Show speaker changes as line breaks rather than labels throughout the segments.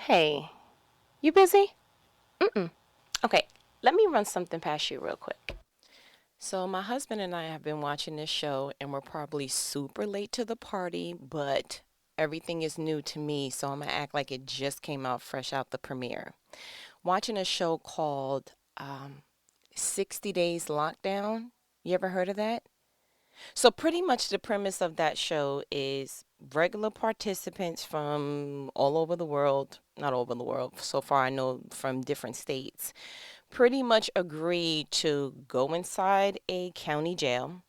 Hey, you busy? Mm-mm. Okay, let me run something past you real quick. So, my husband and I have been watching this show, and we're probably super late to the party, but everything is new to me, so I'm gonna act like it just came out fresh out the premiere. Watching a show called 60 Days Lockdown. You ever heard of that? So pretty much the premise of that show is regular participants from all over the world, not all over the world, so far I know from different states, pretty much agree to go inside a county jail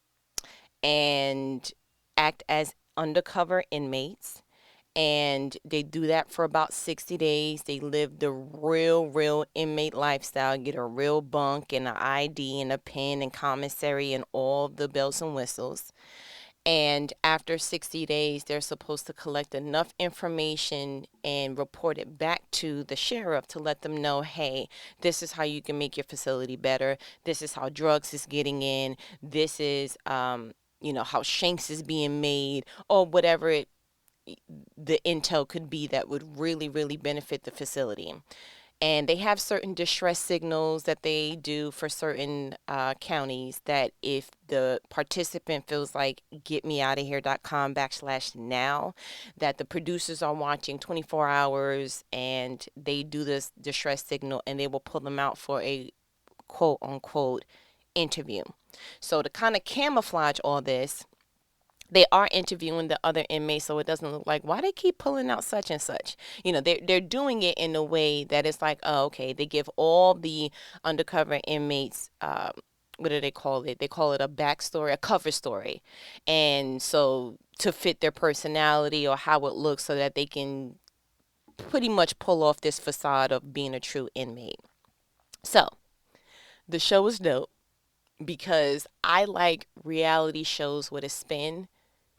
and act as undercover inmates, and they do that for about 60 days. They live the real inmate lifestyle, get a real bunk and an ID and a pen and commissary and all the bells and whistles. And after 60 days, they're supposed to collect enough information and report it back to the sheriff to let them know, hey, this is how you can make your facility better. This is how drugs is getting in. This is, how Shanks is being made, or whatever the intel could be that would really benefit the facility. And they have certain distress signals that they do for certain counties that if the participant feels like getmeoutahere.com/now, that the producers are watching 24 hours and they do this distress signal and they will pull them out for a quote unquote interview. So to kind of camouflage all this, they are interviewing the other inmates, so it doesn't look like why they keep pulling out such and such. They're doing it in a way that it's like, oh, okay. They give all the undercover inmates, what do they call it? They call it a backstory, a cover story, and so to fit their personality or how it looks, so that they can pretty much pull off this facade of being a true inmate. So the show is dope because I like reality shows with a spin,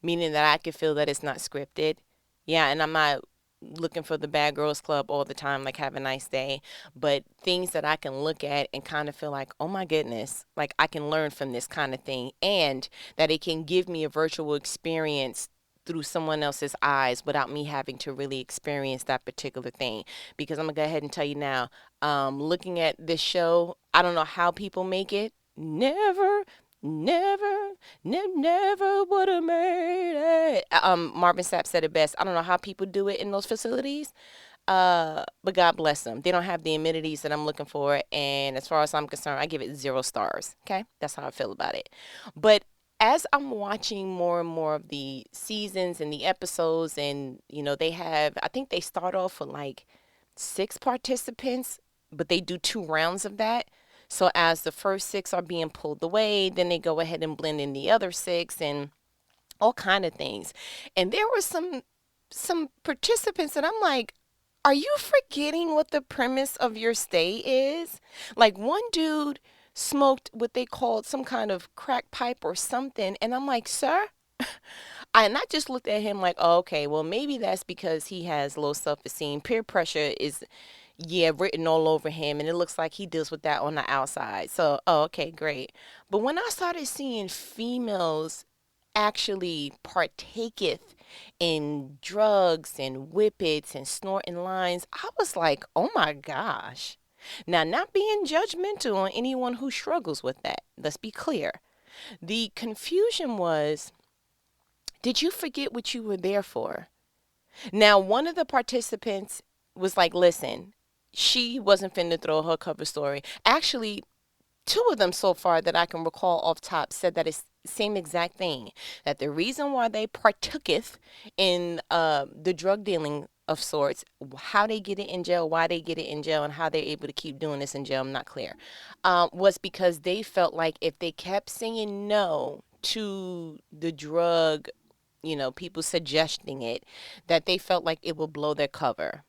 meaning that I can feel that it's not scripted. Yeah, and I'm not looking for the bad girls club all the time, like have a nice day, but things that I can look at and kind of feel like, oh my goodness, like I can learn from this kind of thing, and that it can give me a virtual experience through someone else's eyes without me having to really experience that particular thing. Because I'm gonna go ahead and tell you now, looking at this show, I don't know how people make it. Never, never would have made it. Marvin Sapp said it best. I don't know how people do it in those facilities, but God bless them. They don't have the amenities that I'm looking for, and as far as I'm concerned, I give it 0 stars. Okay, that's how I feel about it. But as I'm watching more and more of the seasons and the episodes, and they have, I think they start off with like 6 participants, but they do 2 rounds of that. So as the first 6 are being pulled away, then they go ahead and blend in the other 6 and all kind of things. And there were some participants that I'm like, are you forgetting what the premise of your stay is? Like one dude smoked what they called some kind of crack pipe or something, and I'm like, sir. And I just looked at him like, oh, okay, well, maybe that's because he has low self esteem. Peer pressure is, yeah, written all over him, and it looks like he deals with that on the outside. So, oh, okay, great. But when I started seeing females actually partaketh in drugs and whippets and snorting lines, I was like, oh my gosh. Now, not being judgmental on anyone who struggles with that, let's be clear. The confusion was, did you forget what you were there for? Now, one of the participants was like, listen, she wasn't finna throw her cover story. Actually, 2 of them so far that I can recall off top said that it's the same exact thing. That the reason why they partooketh in the drug dealing of sorts, how they get it in jail, why they get it in jail, and how they're able to keep doing this in jail, I'm not clear, was because they felt like if they kept saying no to the drug, people suggesting it, that they felt like it would blow their cover.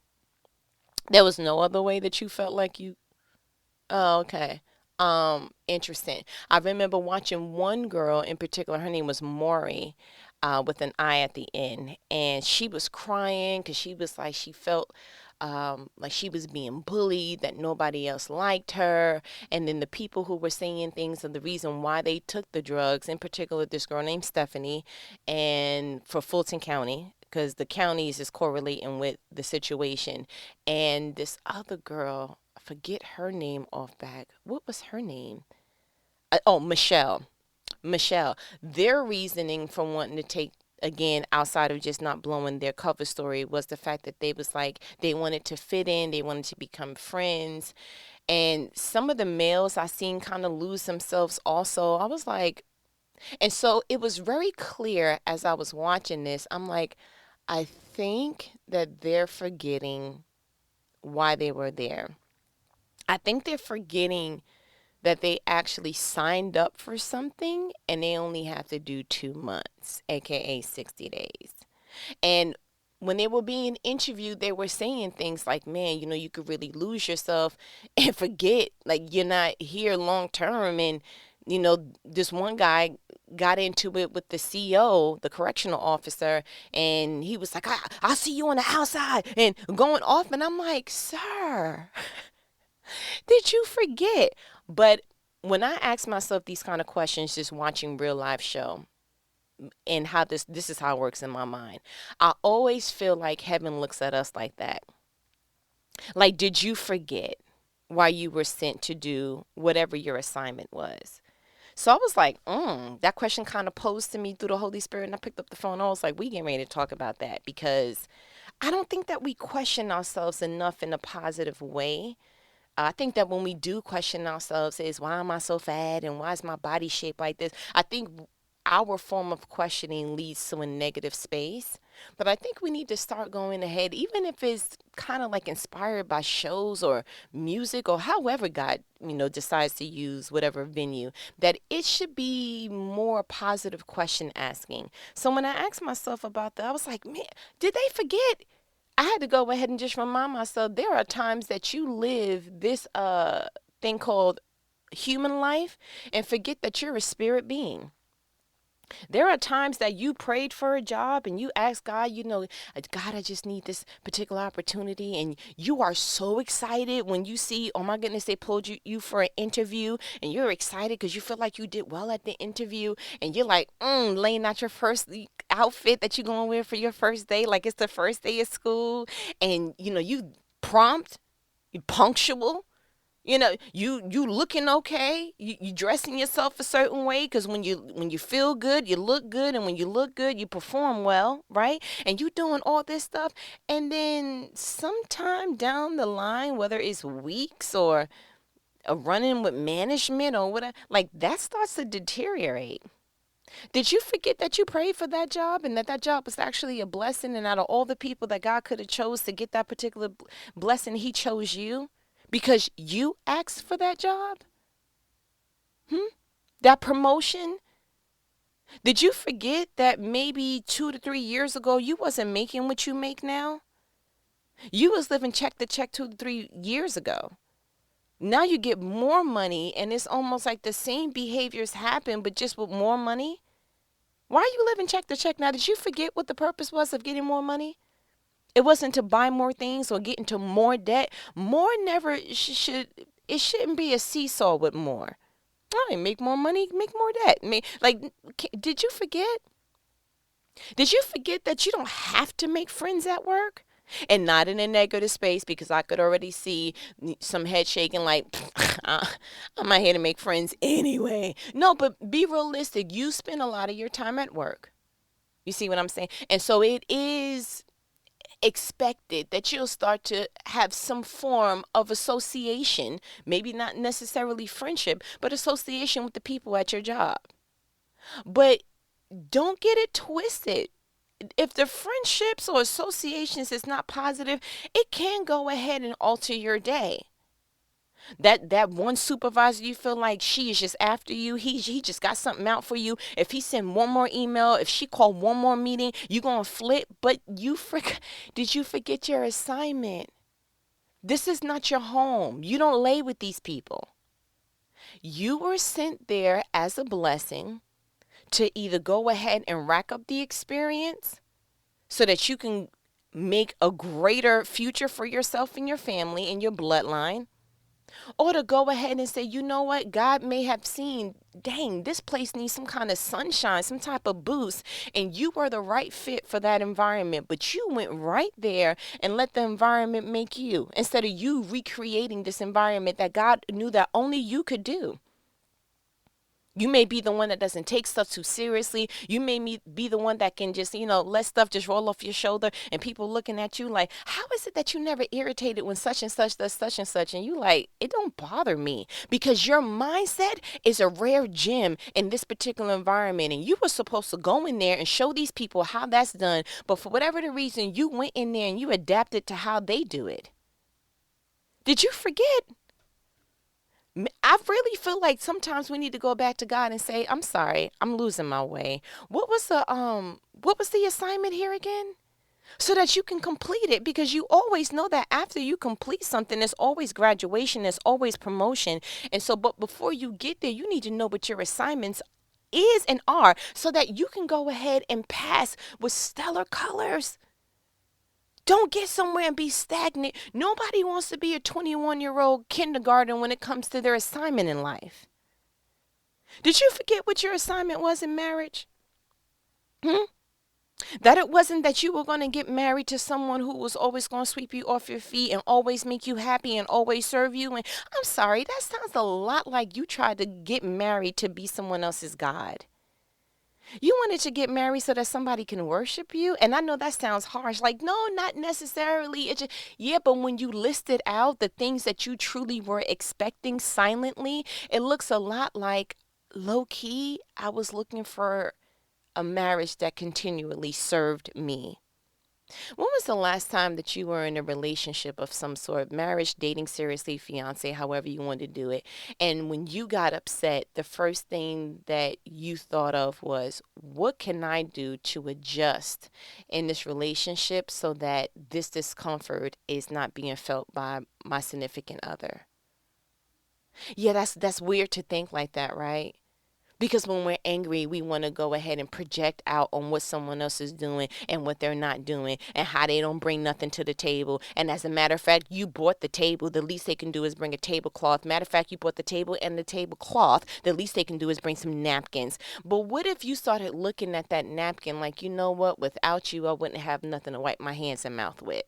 There was no other way that you felt like you. Oh, okay. Interesting. I remember watching one girl in particular. Her name was Maury, with an I at the end, and she was crying because she was like she felt like she was being bullied, that nobody else liked her, and then the people who were saying things of the reason why they took the drugs, in particular this girl named Stephanie, and for Fulton County. because the counties is correlating with the situation. And this other girl, I forget her name off back. What was her name? Oh, Michelle. Michelle. Their reasoning for wanting to take, again, outside of just not blowing their cover story, was the fact that they was like they wanted to fit in, they wanted to become friends. And some of the males I seen kind of lose themselves also. I was like, and so it was very clear as I was watching this. I'm like, I think that they're forgetting why they were there. I think they're forgetting that they actually signed up for something and they only have to do 2 months, aka 60 days. And when they were being interviewed, they were saying things like, man, you could really lose yourself and forget, like, you're not here long term. And, this one guy got into it with the CEO, the correctional officer, and he was like, I'll see you on the outside and going off. And I'm like, sir, did you forget? But when I ask myself these kind of questions, just watching real life show, and how this is how it works in my mind, I always feel like heaven looks at us like that. Like, did you forget why you were sent to do whatever your assignment was? So I was like, that question kind of posed to me through the Holy Spirit, and I picked up the phone. I was like, we getting ready to talk about that, because I don't think that we question ourselves enough in a positive way. I think that when we do question ourselves is, why am I so fat and why is my body shaped like this? I think our form of questioning leads to a negative space. But I think we need to start going ahead, even if it's kind of like inspired by shows or music or however God, decides to use whatever venue, that it should be more positive question asking. So when I asked myself about that, I was like, man, did they forget? I had to go ahead and just remind myself there are times that you live this thing called human life and forget that you're a spirit being. There are times that you prayed for a job and you asked God, God, I just need this particular opportunity. And you are so excited when you see, oh my goodness, they pulled you for an interview, and you're excited because you feel like you did well at the interview. And you're like, laying out your first outfit that you're going to wear for your first day, like it's the first day of school. And, you prompt, you punctual. You looking okay. You dressing yourself a certain way, because when you feel good, you look good, and when you look good, you perform well, right? And you doing all this stuff, and then sometime down the line, whether it's weeks or a run-in with management or whatever, like that starts to deteriorate. Did you forget that you prayed for that job and that job was actually a blessing? And out of all the people that God could have chose to get that particular blessing, He chose you because you asked for that job? That promotion? Did you forget that maybe 2 to 3 years ago you wasn't making what you make now? You was living check to check 2 to 3 years ago. Now you get more money, and it's almost like the same behaviors happen, but just with more money. Why are you living check to check now? Did you forget what the purpose was of getting more money? It wasn't to buy more things or get into more debt. More never should. It shouldn't be a seesaw with more. I make more money, make more debt. Did you forget? Did you forget that you don't have to make friends at work? And not in a negative space, because I could already see some head shaking like, I'm not here to make friends anyway. No, but be realistic. You spend a lot of your time at work. You see what I'm saying? And so it is expected that you'll start to have some form of association, maybe not necessarily friendship, but association with the people at your job. But don't get it twisted. If the friendships or associations is not positive, it can go ahead and alter your day. That one supervisor, you feel like she is just after you. He just got something out for you. If he send one more email, if she call one more meeting, you gonna flip. But did you forget your assignment? This is not your home. You don't lay with these people. You were sent there as a blessing to either go ahead and rack up the experience so that you can make a greater future for yourself and your family and your bloodline, Or to go ahead and say, you know what, God may have seen, dang, this place needs some kind of sunshine, some type of boost, and you were the right fit for that environment, but you went right there and let the environment make you, instead of you recreating this environment that God knew that only you could do. You may be the one that doesn't take stuff too seriously. You may be the one that can just, let stuff just roll off your shoulder, and people looking at you like, how is it that you never irritated when such and such does such and such? And you like, it don't bother me, because your mindset is a rare gem in this particular environment. And you were supposed to go in there and show these people how that's done. But for whatever the reason, you went in there and you adapted to how they do it. Did you forget? I really feel like sometimes we need to go back to God and say, "I'm sorry, I'm losing my way. What was the assignment here again?" So that you can complete it, because you always know that after you complete something, there's always graduation, there's always promotion. And so, but before you get there, you need to know what your assignments is and are, so that you can go ahead and pass with stellar colors. Don't get somewhere and be stagnant. Nobody wants to be a 21-year-old kindergarten when it comes to their assignment in life. Did you forget what your assignment was in marriage? Hmm? That it wasn't that you were going to get married to someone who was always going to sweep you off your feet and always make you happy and always serve you. And I'm sorry, that sounds a lot like you tried to get married to be someone else's God. You wanted to get married so that somebody can worship you. And I know that sounds harsh. Like, no, not necessarily. It's just, yeah, but when you listed out the things that you truly were expecting silently, it looks a lot like, low key, I was looking for a marriage that continually served me. When was the last time that you were in a relationship of some sort, marriage, dating seriously, fiance, however you want to do it, and when you got upset, the first thing that you thought of was, what can I do to adjust in this relationship so that this discomfort is not being felt by my significant other? Yeah, that's weird to think like that, right? Because when we're angry, we want to go ahead and project out on what someone else is doing and what they're not doing and how they don't bring nothing to the table. And as a matter of fact, you bought the table. The least they can do is bring a tablecloth. Matter of fact, you bought the table and the tablecloth. The least they can do is bring some napkins. But what if you started looking at that napkin like, you know what? Without you, I wouldn't have nothing to wipe my hands and mouth with.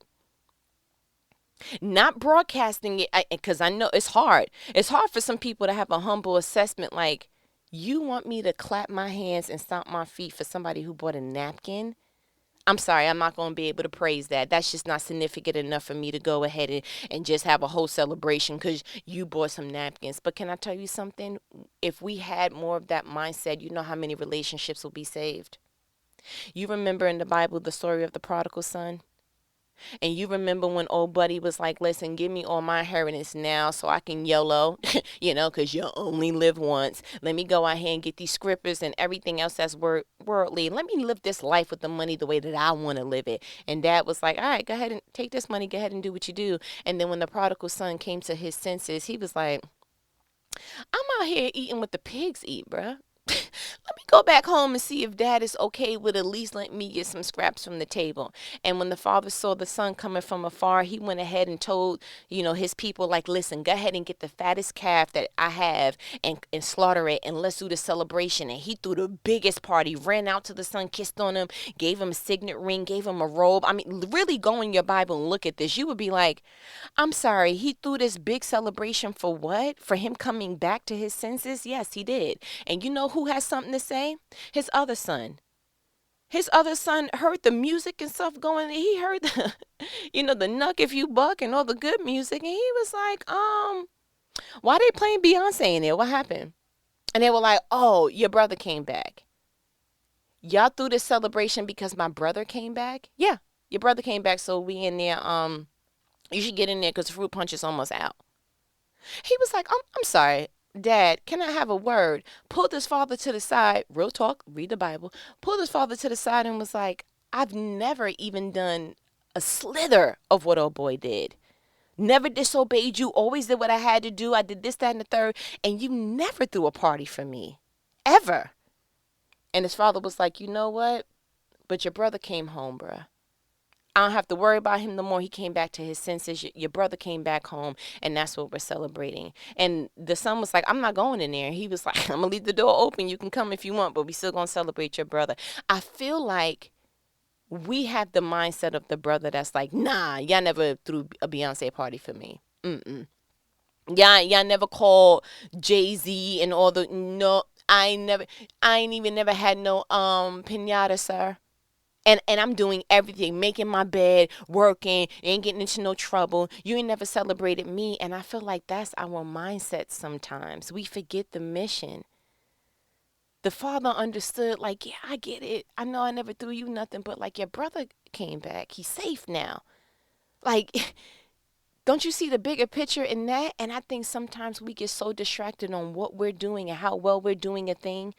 Not broadcasting it, because I know it's hard. It's hard for some people to have a humble assessment like, you want me to clap my hands and stomp my feet for somebody who bought a napkin? I'm sorry, I'm not going to be able to praise that. That's just not significant enough for me to go ahead and just have a whole celebration because you bought some napkins. But can I tell you something? If we had more of that mindset, you know how many relationships will be saved. You remember in the Bible the story of the prodigal son? And you remember when old buddy was like, listen, give me all my inheritance now so I can YOLO, because you only live once. Let me go out here and get these scriptures and everything else that's worldly. Let me live this life with the money the way that I want to live it. And dad was like, all right, go ahead and take this money. Go ahead and do what you do. And then when the prodigal son came to his senses, he was like, I'm out here eating what the pigs eat, bruh. Let me go back home and see if dad is okay with at least letting me get some scraps from the table. And when the father saw the son coming from afar, he went ahead and told, his people, like, listen, go ahead and get the fattest calf that I have and slaughter it, and let's do the celebration. And he threw the biggest party, ran out to the son, kissed on him, gave him a signet ring, gave him a robe. I mean, really go in your Bible and look at this. You would be like, I'm sorry, he threw this big celebration for what? For him coming back to his senses? Yes, he did. And you know who has something to say? His other son. His other son heard the music and stuff going. He heard the, the Knuck If You Buck and all the good music. And he was like, why they playing Beyonce in there? What happened? And they were like, oh, your brother came back. Y'all threw this celebration because my brother came back? Yeah, your brother came back, so we in there. You should get in there because the fruit punch is almost out. He was like, I'm sorry, Dad, can I have a word? Pulled his father to the side, real talk, read the Bible, pulled his father to the side and was like, I've never even done a slither of what old boy did. Never disobeyed you, always did what I had to do. I did this, that, and the third, and you never threw a party for me, ever. And his father was like, you know what? But your brother came home, bruh. I don't have to worry about him no more. He came back to his senses. Your brother came back home, and that's what we're celebrating. And the son was like, I'm not going in there. He was like, I'm going to leave the door open. You can come if you want, but we still going to celebrate your brother. I feel like we have the mindset of the brother that's like, nah, y'all never threw a Beyonce party for me. Mm-mm. Y'all never called Jay-Z and all the, no, I ain't even never had no pinata, sir. And I'm doing everything, making my bed, working, ain't getting into no trouble. You ain't never celebrated me. And I feel like that's our mindset sometimes. We forget the mission. The father understood, like, yeah, I get it. I know I never threw you nothing, but like your brother came back. He's safe now. Like, don't you see the bigger picture in that? And I think sometimes we get so distracted on what we're doing and how well we're doing a thing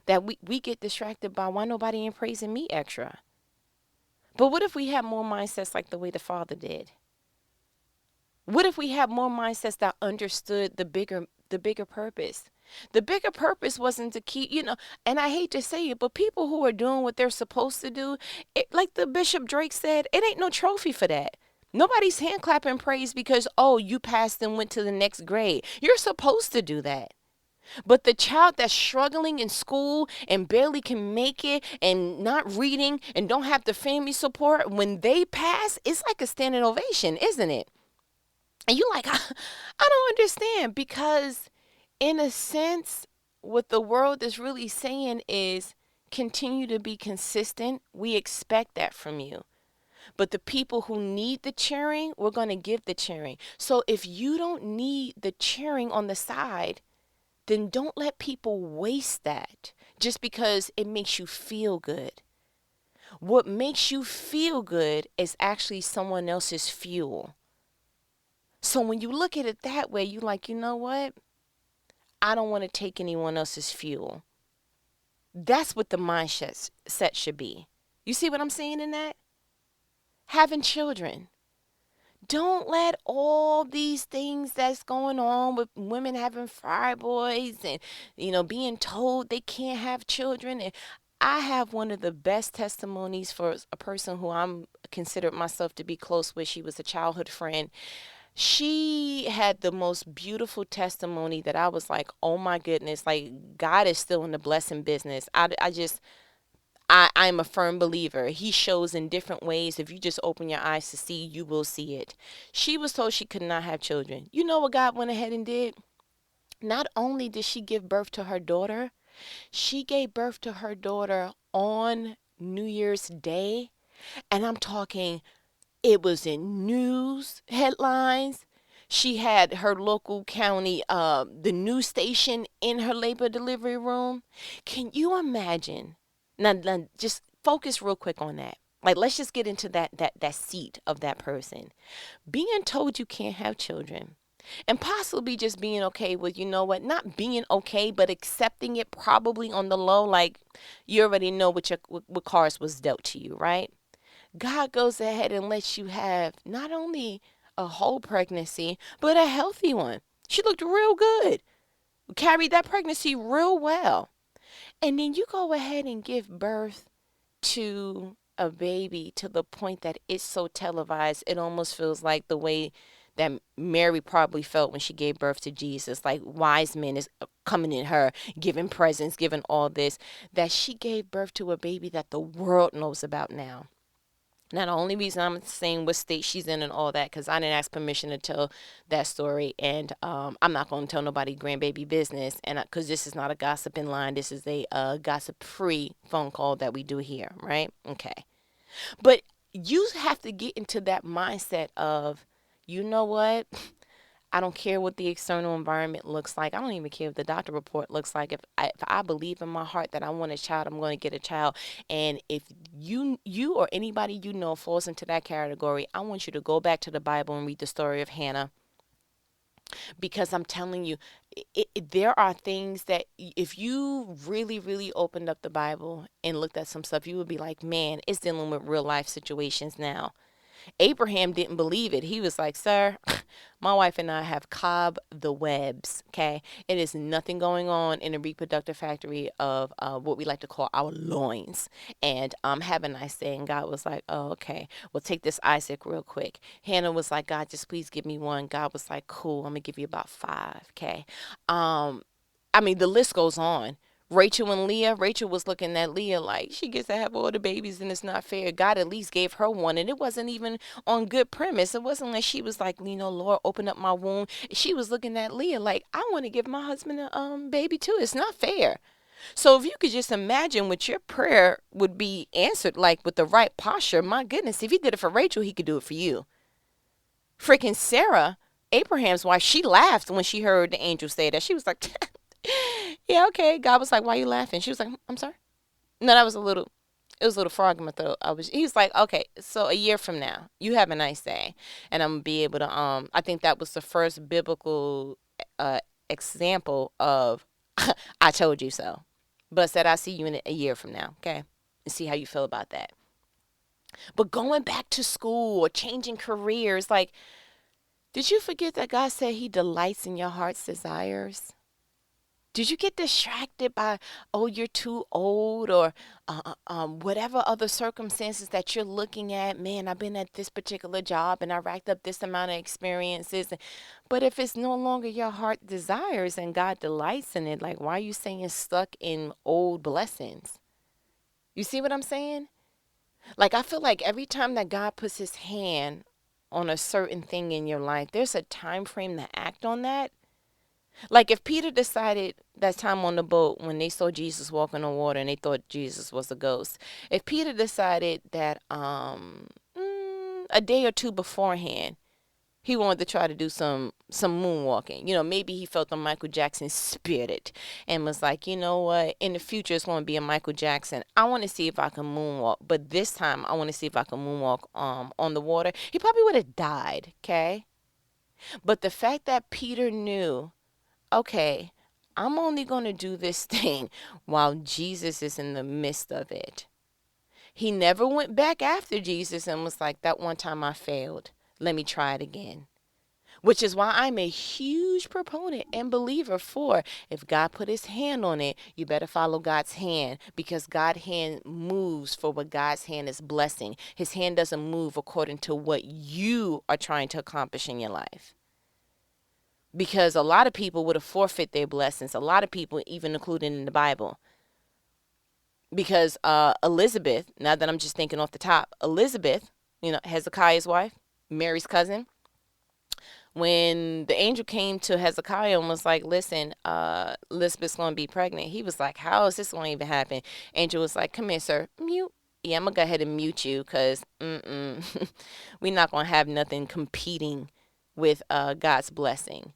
that we get distracted by why nobody ain't praising me extra. But what if we had more mindsets like the way the father did? What if we had more mindsets that understood the bigger purpose? The bigger purpose wasn't to keep, and I hate to say it, but people who are doing what they're supposed to do, like the Bishop Drake said, it ain't no trophy for that. Nobody's hand clapping praise because, oh, you passed and went to the next grade. You're supposed to do that. But the child that's struggling in school and barely can make it and not reading and don't have the family support, when they pass, it's like a standing ovation, isn't it? And you're like, I don't understand, because in a sense, what the world is really saying is continue to be consistent. We expect that from you. But the people who need the cheering, we're going to give the cheering. So if you don't need the cheering on the side, then don't let people waste that just because it makes you feel good. What makes you feel good is actually someone else's fuel. So when you look at it that way, you're like, you know what? I don't want to take anyone else's fuel. That's what the mindset set should be. You see what I'm saying in that? Having children. Don't let all these things that's going on with women having fibroids and, being told they can't have children. And I have one of the best testimonies for a person who I'm considered myself to be close with. She was a childhood friend. She had the most beautiful testimony that I was like, oh my goodness, like God is still in the blessing business. I'm a firm believer. He shows in different ways. If you just open your eyes to see, you will see it. She was told she could not have children. You know what God went ahead and did? Not only did she give birth to her daughter, she gave birth to her daughter on New Year's Day. And I'm talking, it was in news headlines. She had her local county, the news station in her labor delivery room. Can you imagine? Now, just focus real quick on that. Like, let's just get into that seat of that person. Being told you can't have children, and possibly just being okay with, you know what, not being okay, but accepting it probably on the low, like you already know what cards was dealt to you, right? God goes ahead and lets you have not only a whole pregnancy, but a healthy one. She looked real good, carried that pregnancy real well. And then you go ahead and give birth to a baby to the point that it's so televised, it almost feels like the way that Mary probably felt when she gave birth to Jesus. Like wise men is coming in her, giving presents, giving all this, that she gave birth to a baby that the world knows about now. Now, the only reason I'm saying what state she's in and all that, because I didn't ask permission to tell that story, and I'm not going to tell nobody grandbaby business, and because this is not a gossiping line, this is a gossip-free phone call that we do here, right? Okay. But you have to get into that mindset of, you know what? I don't care what the external environment looks like. I don't even care what the doctor report looks like. If I believe in my heart that I want a child, I'm going to get a child. And if you or anybody you know falls into that category, I want you to go back to the Bible and read the story of Hannah. Because I'm telling you, there are things that if you really, really opened up the Bible and looked at some stuff, you would be like, man, it's dealing with real life situations now. Abraham didn't believe it. He was like, sir, my wife and I have cobwebs, okay? It is nothing going on in the reproductive factory of what we like to call our loins. And have a nice day. And God was like, oh, okay. Well, take this Isaac real quick. Hannah was like, God, just please give me one. God was like, cool, I'm going to give you about 5, okay? I mean, the list goes on. Rachel and Leah, Rachel was looking at Leah like she gets to have all the babies and it's not fair. God at least gave her one, and it wasn't even on good premise. It wasn't like she was like, Lord, open up my womb. She was looking at Leah like, I want to give my husband a baby too. It's not fair. So if you could just imagine what your prayer would be answered like with the right posture, my goodness, if he did it for Rachel, he could do it for you. Freaking Sarah, Abraham's wife, she laughed when she heard the angel say that. She was like, yeah, okay. God was like, why are you laughing? She was like, I'm sorry. No, it was a little frog in my throat. He was like, okay, so a year from now, you have a nice day. And I'm going to be able to, I think that was the first biblical uh, example of, I told you so. But said, I'll see you in a year from now, okay? And see how you feel about that. But going back to school or changing careers, like, did you forget that God said he delights in your heart's desires? Did you get distracted by, oh, you're too old, or whatever other circumstances that you're looking at? Man, I've been at this particular job and I racked up this amount of experiences. But if it's no longer your heart desires and God delights in it, like, why are you staying stuck in old blessings? You see what I'm saying? Like, I feel like every time that God puts his hand on a certain thing in your life, there's a time frame to act on that. Like if Peter decided that time on the boat when they saw Jesus walking on water and they thought Jesus was a ghost. If Peter decided that a day or two beforehand he wanted to try to do some moonwalking. Maybe he felt the Michael Jackson spirit and was like, you know what, in the future it's going to be a Michael Jackson. I want to see if I can moonwalk, but this time I want to see if I can moonwalk on the water. He probably would have died, okay? But the fact that Peter knew, okay, I'm only going to do this thing while Jesus is in the midst of it. He never went back after Jesus and was like, that one time I failed. Let me try it again. Which is why I'm a huge proponent and believer for, if God put his hand on it, you better follow God's hand, because God's hand moves for what God's hand is blessing. His hand doesn't move according to what you are trying to accomplish in your life. Because a lot of people would have forfeit their blessings. A lot of people, even included in the Bible. Because Elizabeth, now that I'm just thinking off the top, Elizabeth, Hezekiah's wife, Mary's cousin, when the angel came to Hezekiah and was like, listen, Elizabeth's going to be pregnant, he was like, how is this going to even happen? Angel was like, come here, sir, mute. Yeah, I'm going to go ahead and mute you, because we're not going to have nothing competing with God's blessing.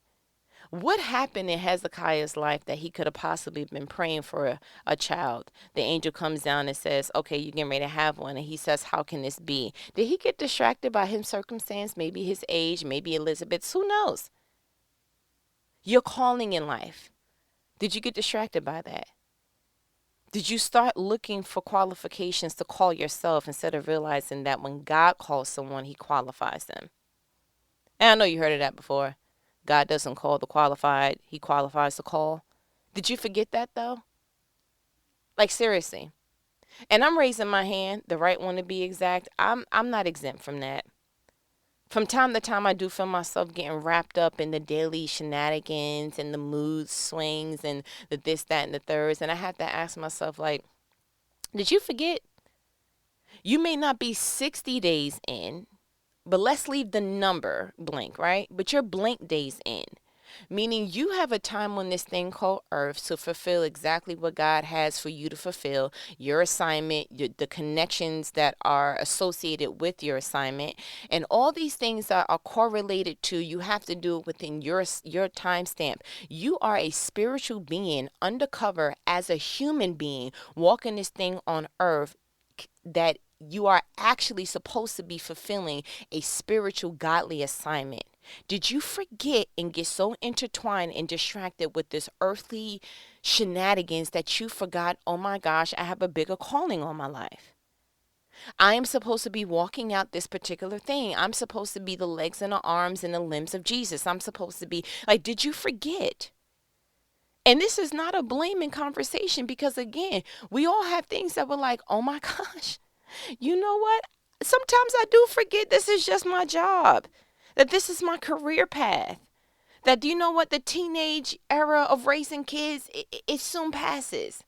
What happened in Hezekiah's life that he could have possibly been praying for a child? The angel comes down and says, okay, you're getting ready to have one. And he says, how can this be? Did he get distracted by his circumstance? Maybe his age, maybe Elizabeth's, who knows? Your calling in life. Did you get distracted by that? Did you start looking for qualifications to call yourself instead of realizing that when God calls someone, he qualifies them? And I know you heard of that before. God doesn't call the qualified, he qualifies the call. Did you forget that though? Like seriously. And I'm raising my hand, the right one to be exact. I'm not exempt from that. From time to time I do feel myself getting wrapped up in the daily shenanigans and the mood swings and the this, that, and the thirds. And I have to ask myself, like, did you forget? You may not be 60 days in, but let's leave the number blank, right? But you're blank days in, meaning you have a time on this thing called Earth to fulfill exactly what God has for you to fulfill, your assignment, the connections that are associated with your assignment, and all these things that are correlated to, you have to do it within your time stamp. You are a spiritual being undercover as a human being walking this thing on Earth that you are actually supposed to be fulfilling a spiritual godly assignment. Did you forget and get so intertwined and distracted with this earthly shenanigans that you forgot, oh my gosh, I have a bigger calling on my life? I am supposed to be walking out this particular thing. I'm supposed to be the legs and the arms and the limbs of Jesus. I'm supposed to be like, did you forget? And this is not a blaming conversation because, again, we all have things that we're like, oh my gosh, you know what? Sometimes I do forget this is just my job, that this is my career path. That, you know what? The teenage era of raising kids, it soon passes.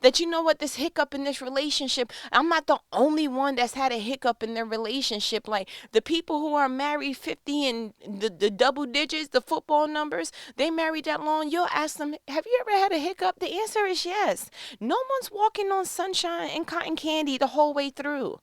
That, you know what, this hiccup in this relationship, I'm not the only one that's had a hiccup in their relationship. Like the people who are married 50 and the double digits, the football numbers, they married that long, you'll ask them, have you ever had a hiccup? The answer is yes. No one's walking on sunshine and cotton candy the whole way through.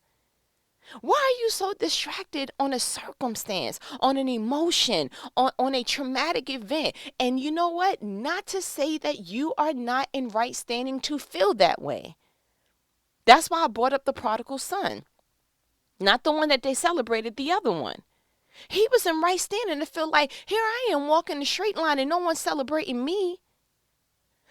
Why are you so distracted on a circumstance, on an emotion, on a traumatic event? And you know what? Not to say that you are not in right standing to feel that way. That's why I brought up the prodigal son, not the one that they celebrated, the other one. He was in right standing to feel like, here I am walking the straight line and no one's celebrating me.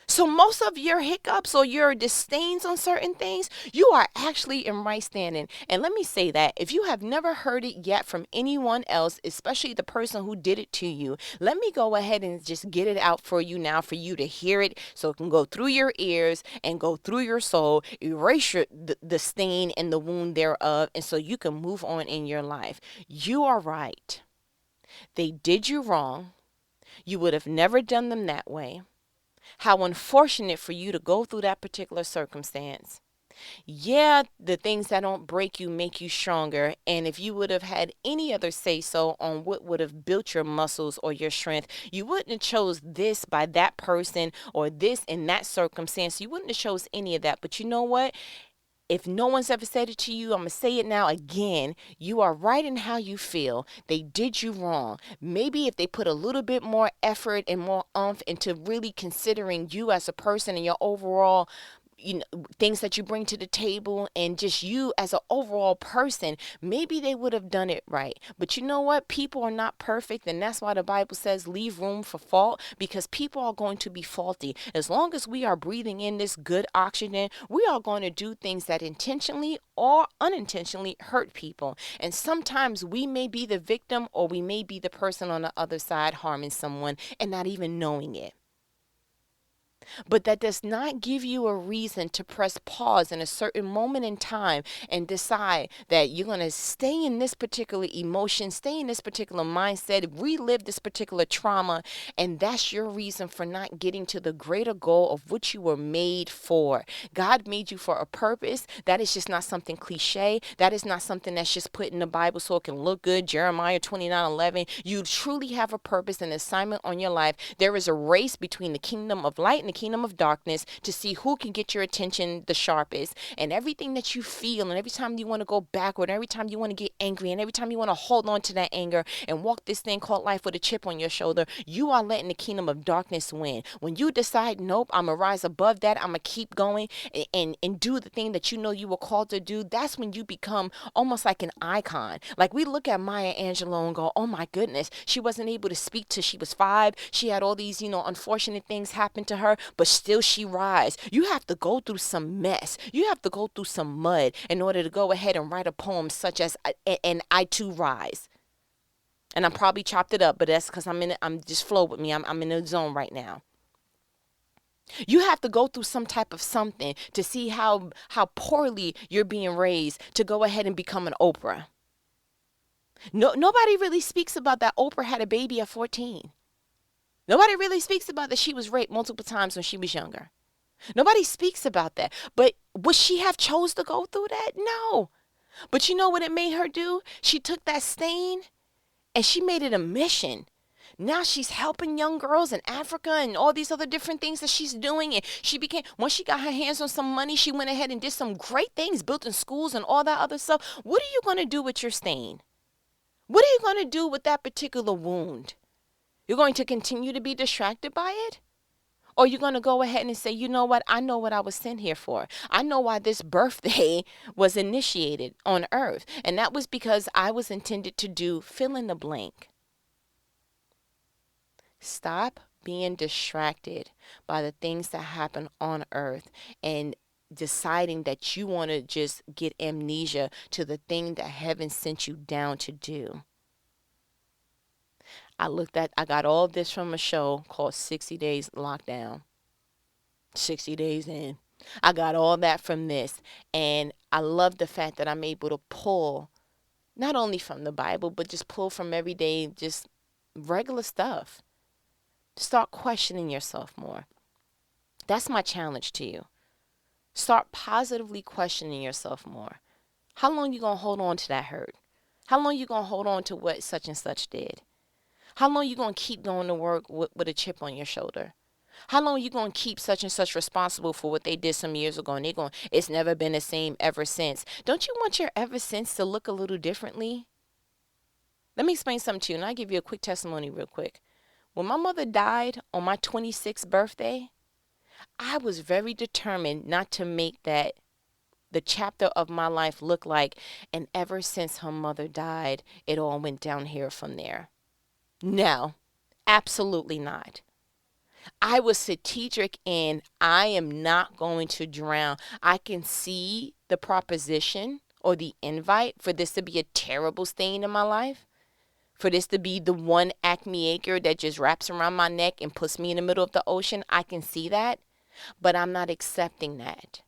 So most of your hiccups or your disdains on certain things, you are actually in right standing. And let me say that if you have never heard it yet from anyone else, especially the person who did it to you, let me go ahead and just get it out for you now for you to hear it so it can go through your ears and go through your soul, erase the stain and the wound thereof, and so you can move on in your life. You are right. They did you wrong. You would have never done them that way. How unfortunate for you to go through that particular circumstance. Yeah, the things that don't break you make you stronger. And if you would have had any other say so on what would have built your muscles or your strength, you wouldn't have chose this by that person or this in that circumstance. You wouldn't have chose any of that. But you know what? If no one's ever said it to you, I'm going to say it now again. You are right in how you feel. They did you wrong. Maybe if they put a little bit more effort and more oomph into really considering you as a person and your overall things that you bring to the table and just you as an overall person, maybe they would have done it right. But you know what? People are not perfect, and that's why the Bible says leave room for fault, because people are going to be faulty. As long as we are breathing in this good oxygen, we are going to do things that intentionally or unintentionally hurt people. And sometimes we may be the victim or we may be the person on the other side harming someone and not even knowing it. But that does not give you a reason to press pause in a certain moment in time and decide that you're going to stay in this particular emotion, stay in this particular mindset, relive this particular trauma, and that's your reason for not getting to the greater goal of what you were made for. God made you for a purpose. That is just not something cliche. That is not something that's just put in the Bible so it can look good. Jeremiah 29:11. You truly have a purpose and assignment on your life. There is a race between the kingdom of light and the kingdom of darkness to see who can get your attention the sharpest. And everything that you feel, and every time you want to go backward, and every time you want to get angry, and every time you want to hold on to that anger and walk this thing called life with a chip on your shoulder, you are letting the kingdom of darkness win. When you decide, nope, I'm going to rise above that, I'm going to keep going and do the thing that you know you were called to do, that's when you become almost like an icon. Like we look at Maya Angelou and go, oh my goodness, she wasn't able to speak till she was 5. She had all these, unfortunate things happen to her, but still she rise. You have to go through some mess. You have to go through some mud in order to go ahead and write a poem such as "And I Too Rise." And I probably chopped it up, but that's because I'm just flow with me. I'm in the zone right now. You have to go through some type of something to see how poorly you're being raised to go ahead and become an Oprah. No, nobody really speaks about that Oprah had a baby at 14. Nobody really speaks about that she was raped multiple times when she was younger. Nobody speaks about that. But would she have chose to go through that? No. But you know what it made her do? She took that stain and she made it a mission. Now she's helping young girls in Africa and all these other different things that she's doing. And once she got her hands on some money, she went ahead and did some great things, built in schools and all that other stuff. What are you going to do with your stain? What are you going to do with that particular wound? You're going to continue to be distracted by it? Or you're going to go ahead and say, you know what? I know what I was sent here for. I know why this birthday was initiated on earth. And that was because I was intended to do fill in the blank. Stop being distracted by the things that happen on earth and deciding that you want to just get amnesia to the thing that heaven sent you down to do. I got all this from a show called 60 Days Lockdown. 60 days in. I got all that from this. And I love the fact that I'm able to pull not only from the Bible, but just pull from everyday, just regular stuff. Start questioning yourself more. That's my challenge to you. Start positively questioning yourself more. How long you going to hold on to that hurt? How long you going to hold on to what such and such did? How long you going to keep going to work with a chip on your shoulder? How long you going to keep such and such responsible for what they did some years ago and it's never been the same ever since? Don't you want your ever since to look a little differently? Let me explain something to you, and I'll give you a quick testimony real quick. When my mother died on my 26th birthday, I was very determined not to make that the chapter of my life look like, and ever since her mother died, it all went down here from there. No, absolutely not. I was strategic in I am not going to drown. I can see the proposition or the invite for this to be a terrible stain in my life, for this to be the one acme acre that just wraps around my neck and puts me in the middle of the ocean. I can see that, but I'm not accepting that.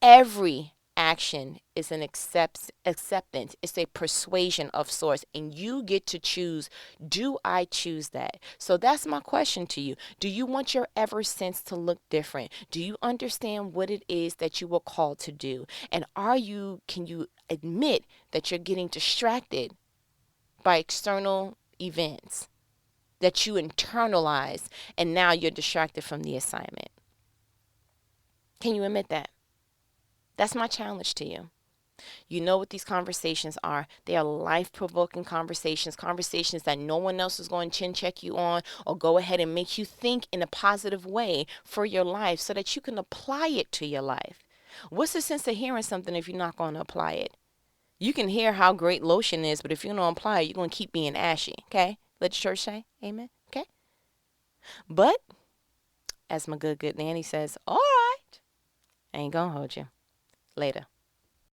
Every action is an acceptance. It's a persuasion of sorts, and you get to choose, do I choose that? So that's my question to you. Do you want your ever since to look different? Do you understand what it is that you were called to do? And can you admit that you're getting distracted by external events that you internalize, and now you're distracted from the assignment? Can you admit that? That's my challenge to you. You know what these conversations are. They are life-provoking conversations that no one else is going to chin check you on or go ahead and make you think in a positive way for your life so that you can apply it to your life. What's the sense of hearing something if you're not going to apply it? You can hear how great lotion is, but if you don't apply it, you're going to keep being ashy, okay? Let the church say amen, okay? But, as my good Nanny says, all right, I ain't going to hold you. Later.